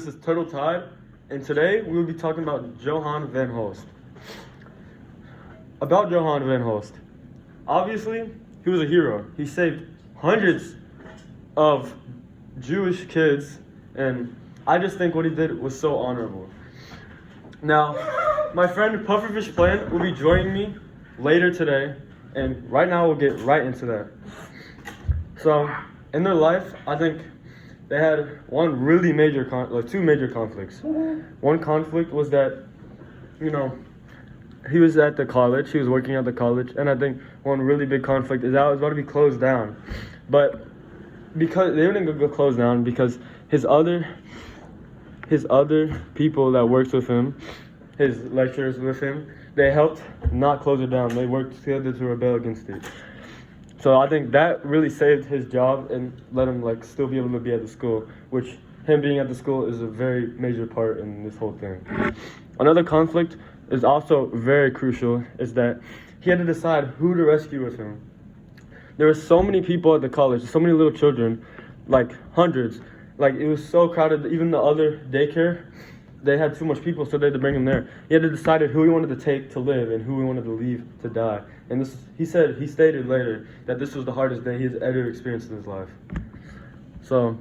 This is Turtle Tide, and today we will be talking about Johan van Hulst. About Johan van Hulst. Obviously, he was a hero. He saved hundreds of Jewish kids, and I just think what he did was so honorable. Now, my friend Pufferfish Plan will be joining me later today, and right now we'll get right into that. So, in their life, I think they had one really major, two major conflicts. One conflict was that, he was at the college, he was working at the college, and I think one really big conflict is that it was about to be closed down. But because they didn't go closed down, because his other people that worked with him, his lecturers with him, they helped not close it down. They worked together to rebel against it. So I think that really saved his job and let him still be able to be at the school, which him being at the school is a very major part in this whole thing. Another conflict is also very crucial, is that he had to decide who to rescue with him. There were so many people at the college, so many little children, hundreds. It was so crowded, even the other daycare, they had too much people, so they had to bring him there. He had to decide who he wanted to take to live and who he wanted to leave to die. And he stated later that this was the hardest day he has ever experienced in his life. So,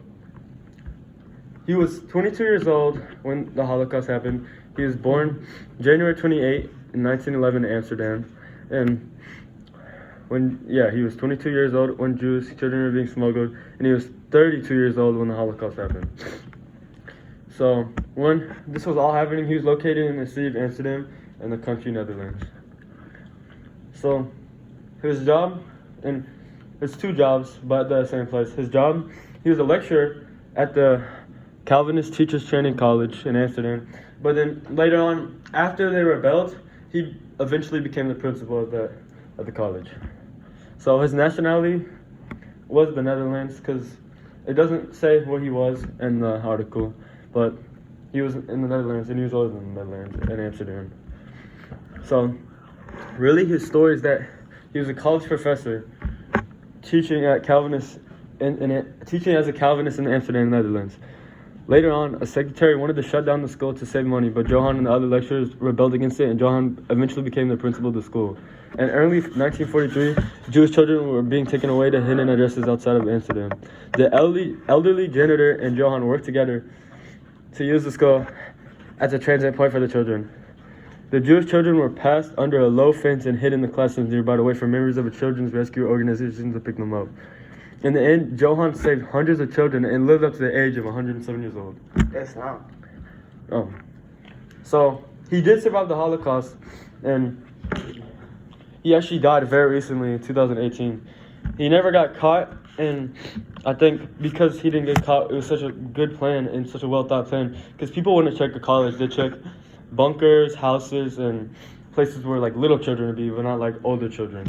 he was 22 years old when the Holocaust happened. He was born January 28, in 1911 in Amsterdam. And he was 22 years old when Jewish children were being smuggled, and he was 32 years old when the Holocaust happened. So, when this was all happening, he was located in the city of Amsterdam in the country Netherlands. So, his job, and it's two jobs, but at the same place. His job, he was a lecturer at the Calvinist Teachers Training College in Amsterdam. But then later on, after they rebelled, he eventually became the principal at the college. So his nationality was the Netherlands, because it doesn't say where he was in the article, but he was in the Netherlands, and he was always in the Netherlands, in Amsterdam. So, really, his story is that he was a college professor teaching at Calvinist, teaching as a Calvinist in Amsterdam, Netherlands. Later on, a secretary wanted to shut down the school to save money, but Johan and the other lecturers rebelled against it, and Johan eventually became the principal of the school. In early 1943, Jewish children were being taken away to hidden addresses outside of Amsterdam. The elderly janitor and Johan worked together to use the school as a transit point for the children. The Jewish children were passed under a low fence and hid in the classrooms nearby to wait for members of a children's rescue organization to pick them up. In the end, Johan saved hundreds of children and lived up to the age of 107 years old. That's not. Oh. So, he did survive the Holocaust, and he actually died very recently in 2018. He never got caught, and I think because he didn't get caught, it was such a good plan and such a well-thought plan, because people wouldn't check the college. They check bunkers, houses, and places where little children would be, but not older children.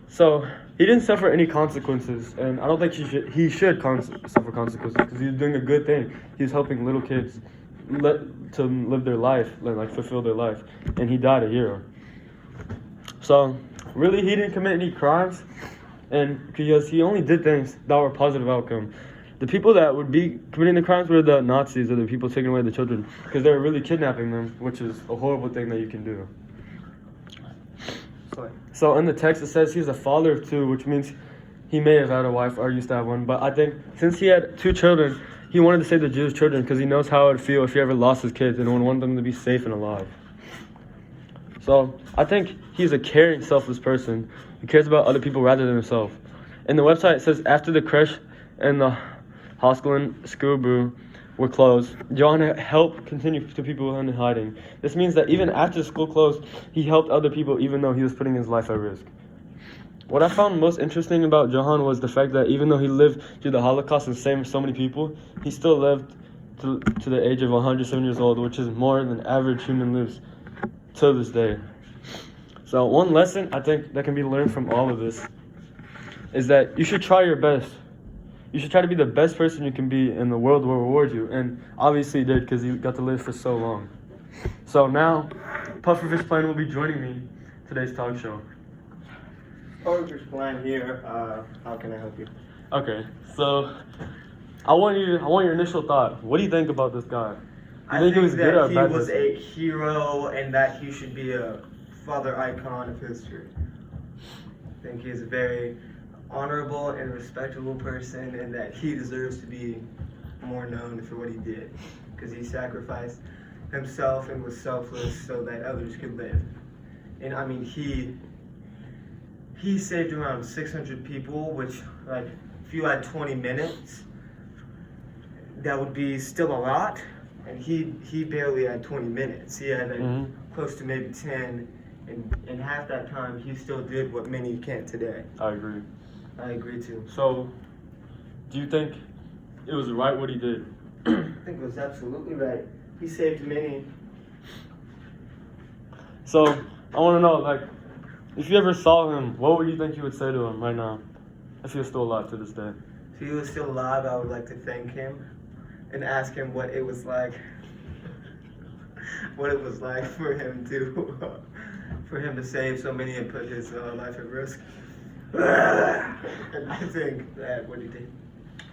So, he didn't suffer any consequences, and I don't think he should suffer consequences, because he was doing a good thing. He was helping little kids to live their life, fulfill their life, and he died a hero. So, really, he didn't commit any crimes, and because he only did things that were positive outcome. The people that would be committing the crimes were the Nazis, or the people taking away the children, because they were really kidnapping them, which is a horrible thing that you can do. So in the text it says he's a father of two, which means he may have had a wife or used to have one. But I think since he had two children, he wanted to save the Jewish children, because he knows how it would feel if he ever lost his kids and would want them to be safe and alive. So I think he's a caring, selfless person who cares about other people rather than himself. In the website it says after the creche and the Hoskelen Schoolbrew were closed, Johan helped continue to people in hiding. This means that even after school closed, he helped other people even though he was putting his life at risk. What I found most interesting about Johan was the fact that even though he lived through the Holocaust and saved so many people, he still lived to the age of 107 years old, which is more than average human lives to this day. So one lesson I think that can be learned from all of this is that you should try your best. You should try to be the best person you can be, and the world will reward you. And obviously he did, because he got to live for so long. So now, Pufferfish Plan will be joining me today's talk show. Pufferfish Plan here. How can I help you? Okay, so I want your initial thought. What do you think about this guy? I think that he was a hero and that he should be a father icon of history. I think he's a very honorable and respectable person and that he deserves to be more known for what he did. Because he sacrificed himself and was selfless so that others could live. And I mean, he saved around 600 people, which, like, if you had 20 minutes, that would be still a lot. And he barely had 20 minutes. He had close to maybe 10. And in half that time, he still did what many can't today. I agree. I agree too. So, do you think it was right what he did? I think it was absolutely right. He saved many. So, I want to know, like, if you ever saw him, what would you think you would say to him right now? If he was still alive to this day. If he was still alive, I would like to thank him and ask him what it was like. What it was like for him to save so many and put his life at risk. And I think that what he did.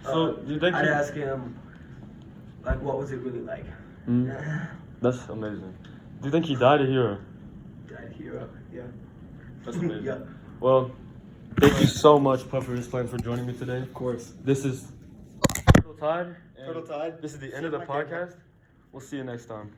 So, do you think I'd ask him, like, what was it really like? That's amazing. Do you think he died a hero? Died hero, yeah. That's amazing. Yeah. Well, thank you so much, Puffer Plan, for joining me today. Of course. This is Turtle Tide. Turtle Tide. This is the end of the podcast. We'll see you next time.